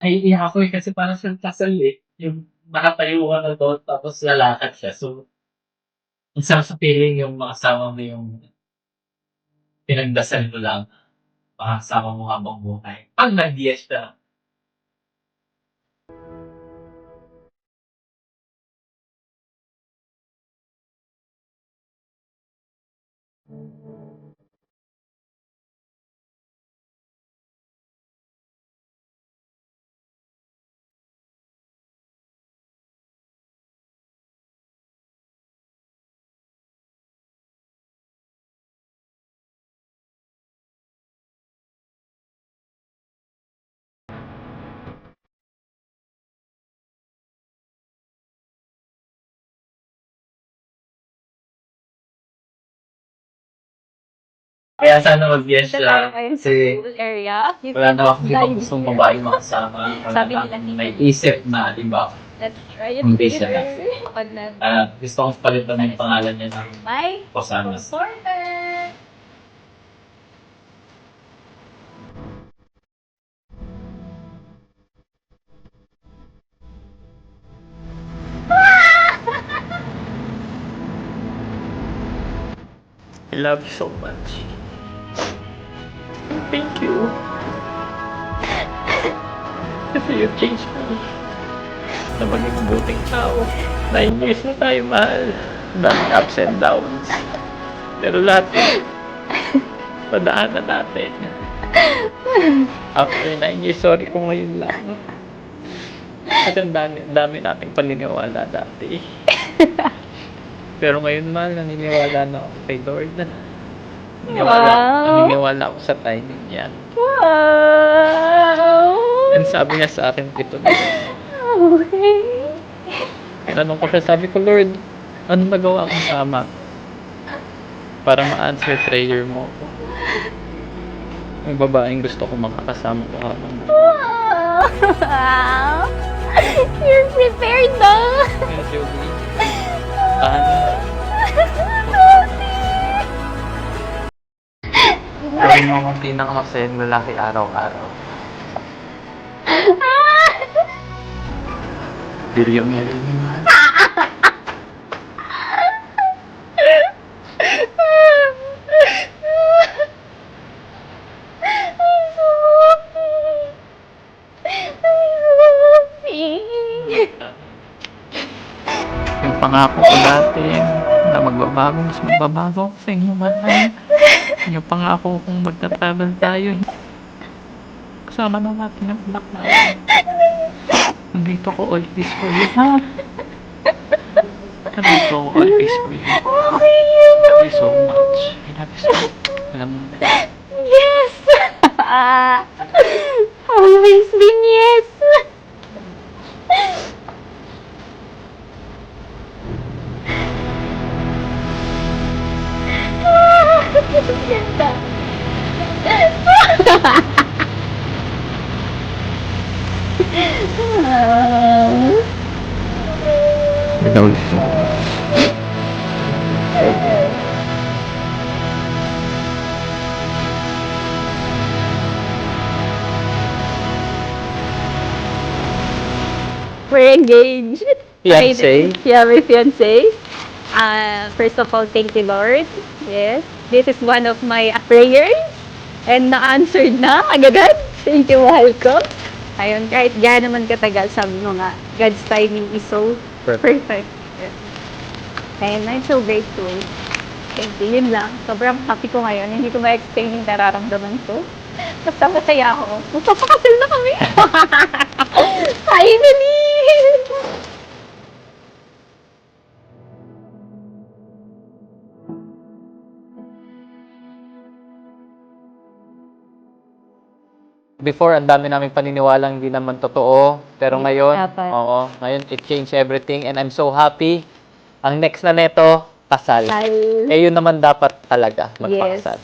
Naiiyak ako, kasi parang siyang kasal, yung nakatayo ka na dun tapos lalakad siya. So, ang sarap sa feeling yung makasama mo yung pinagdasal mo lang, makakasama mo habang buhay. 'Pag nag-yes siya. Kaya sana mag-yes siya kasi area. You wala can na akong ibang dive gustong here. babaeng makasama. Wala Sabi na nila akong dito. naiisip na iba. Let's try it Hindi siya na. here. Gusto kong palitan na yung pangalan niya ng Bye. Posadas. Porter. I love you so much. Thank you. Kasi you changed me na maging mabuting tao. 9 years na tayo, mahal. Daming ups and downs. Pero lahat yun, padaanan natin. After 9 years, sorry kung ngayon lang. Kasi ang dami nating paniniwala dati. Pero ngayon, mahal, naniniwala na ako kay Lord. Naniniwala ako sa timing niya. Wow. And sabi niya sa akin, ito na. Okay. Tinanong ko siya, sabi ko, Lord, ano nagawa kong tama para ma-answer prayer mo ako? Ang babaeng gusto ko makakasama ko habang Wow. You're prepared na. medyo paano? Gawin mo akong pinakamasayang lalaki araw-araw. Bilyo nga rin naman. Yung pangako ko dati na magbabago, mas magbabago ako sa inyo, mahal. Yung pangako kong magta-travel tayo. Kasama na natin ang anak natin. Nandito ko always for you, ha? Nandito ko always for you. I love you so much. I love you so much. Alam mo na. Yes. Always been yes. Ganda. Ikaw ito. We're engaged. Fiancé? Yeah, my fiancé. First of all, thank you, Lord. Yes. This is one of my prayers. And na-answered na agad. Thank you, mahal ko. Ayun, kahit gano'n naman katagal, sabi mo nga, God's timing is so perfect. Yes. And I'm so grateful. Thank you. Yun lang. Sobrang happy ko ngayon. Hindi ko ma-explain yung nararamdaman ko. Basta masaya ako. Magpapakasal na kami. Finally! Before, ang dami naming paniniwalang hindi naman totoo. Pero ngayon, Dapat. oo, ngayon it changed everything and I'm so happy. Ang next na neto, kasal. Dahil, Eh, yun naman dapat talaga, yes. magpakasal.